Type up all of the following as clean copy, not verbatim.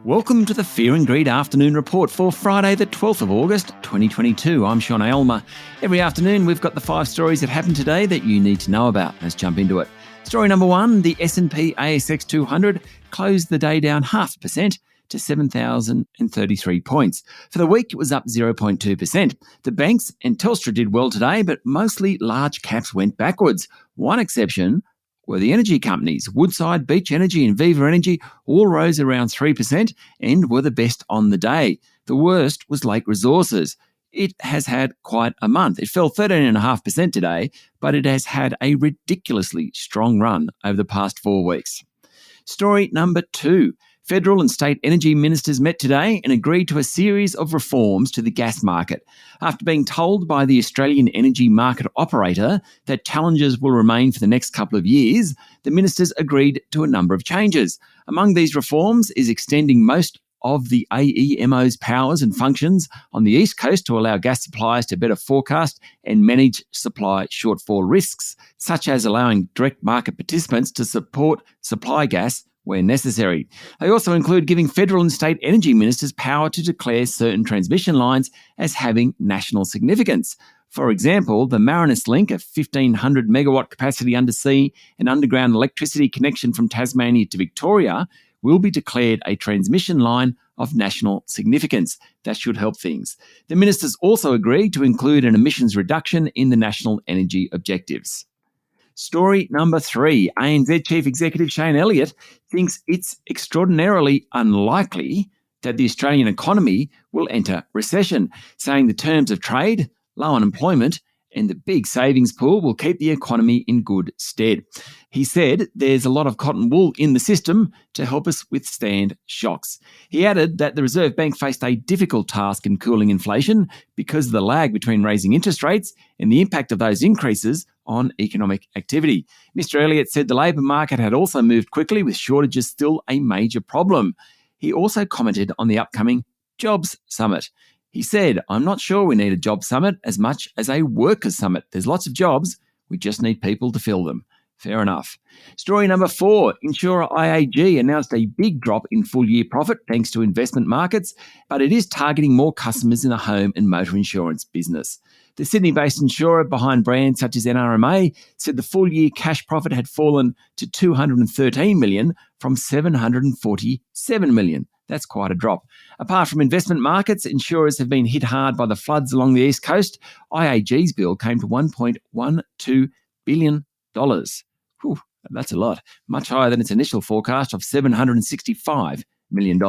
Welcome to the Fear and Greed Afternoon Report for Friday the 12th of August 2022. I'm Sean Aylmer. Every afternoon we've got the 5 stories that happened today that you need to know about. Let's jump into it. Story number 1, the S&P ASX 200 closed the day down 0.5% to 7,033 points. For the week, it was up 0.2%. The banks and Telstra did well today, but mostly large caps went backwards. One exception were the energy companies. Woodside, Beach Energy and Viva Energy all rose around 3% and were the best on the day. The worst was Lake Resources. It has had quite a month. It fell 13.5% today, but it has had a ridiculously strong run over the past 4 weeks. Story number 2. Federal and state energy ministers met today and agreed to a series of reforms to the gas market. After being told by the Australian Energy Market Operator that challenges will remain for the next couple of years, the ministers agreed to a number of changes. Among these reforms is extending most of the AEMO's powers and functions on the East Coast to allow gas suppliers to better forecast and manage supply shortfall risks, such as allowing direct market participants to support supply gas where necessary. They also include giving federal and state energy ministers power to declare certain transmission lines as having national significance. For example, the Marinus Link, a 1,500 megawatt capacity undersea and underground electricity connection from Tasmania to Victoria, will be declared a transmission line of national significance. That should help things. The ministers also agreed to include an emissions reduction in the national energy objectives. Story number 3. ANZ Chief Executive Shayne Elliott thinks it's extraordinarily unlikely that the Australian economy will enter recession, saying the terms of trade, low unemployment and the big savings pool will keep the economy in good stead. He said there's a lot of cotton wool in the system to help us withstand shocks. He added that the Reserve Bank faced a difficult task in cooling inflation because of the lag between raising interest rates and the impact of those increases on economic activity. Mr. Elliott said the labour market had also moved quickly, with shortages still a major problem. He also commented on the upcoming Jobs Summit. He said, "I'm not sure we need a job summit as much as a workers' summit. There's lots of jobs. We just need people to fill them." Fair enough. Story number 4. Insurer IAG announced a big drop in full-year profit thanks to investment markets, but it is targeting more customers in the home and motor insurance business. The Sydney-based insurer behind brands such as NRMA said the full-year cash profit had fallen to $213 million from $747 million. That's quite a drop. Apart from investment markets, insurers have been hit hard by the floods along the East Coast. IAG's bill came to $1.12 billion. Whew, that's a lot. Much higher than its initial forecast of $765 million.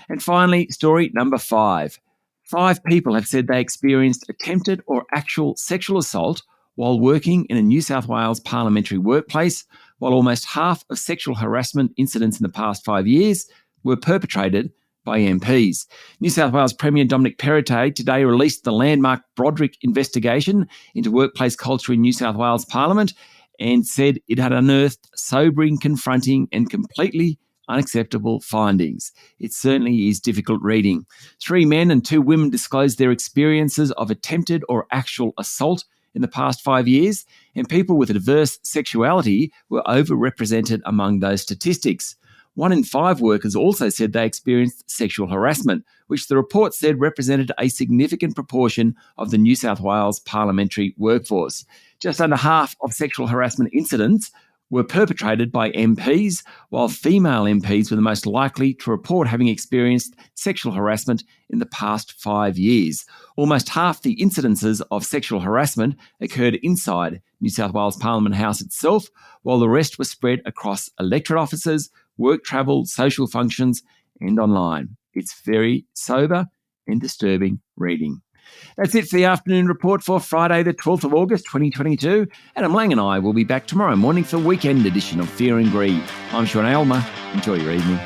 And finally, story number 5. 5 people have said they experienced attempted or actual sexual assault while working in a New South Wales parliamentary workplace, while almost half of sexual harassment incidents in the past 5 years were perpetrated by MPs. New South Wales Premier Dominic Perrottet today released the landmark Broderick investigation into workplace culture in New South Wales Parliament and said it had unearthed sobering, confronting and completely unacceptable findings. It certainly is difficult reading. 3 men and 2 women disclosed their experiences of attempted or actual assault in the past 5 years, and people with a diverse sexuality were overrepresented among those statistics. 1 in 5 workers also said they experienced sexual harassment, which the report said represented a significant proportion of the New South Wales parliamentary workforce. Just under half of sexual harassment incidents were perpetrated by MPs, while female MPs were the most likely to report having experienced sexual harassment in the past 5 years. Almost half the incidences of sexual harassment occurred inside New South Wales Parliament House itself, while the rest were spread across electorate offices, work travel, social functions, and online. It's very sober and disturbing reading. That's it for the afternoon report for Friday, the 12th of August, 2022. Adam Lang and I will be back tomorrow morning for the weekend edition of Fear and Greed. I'm Sean Aylmer. Enjoy your evening.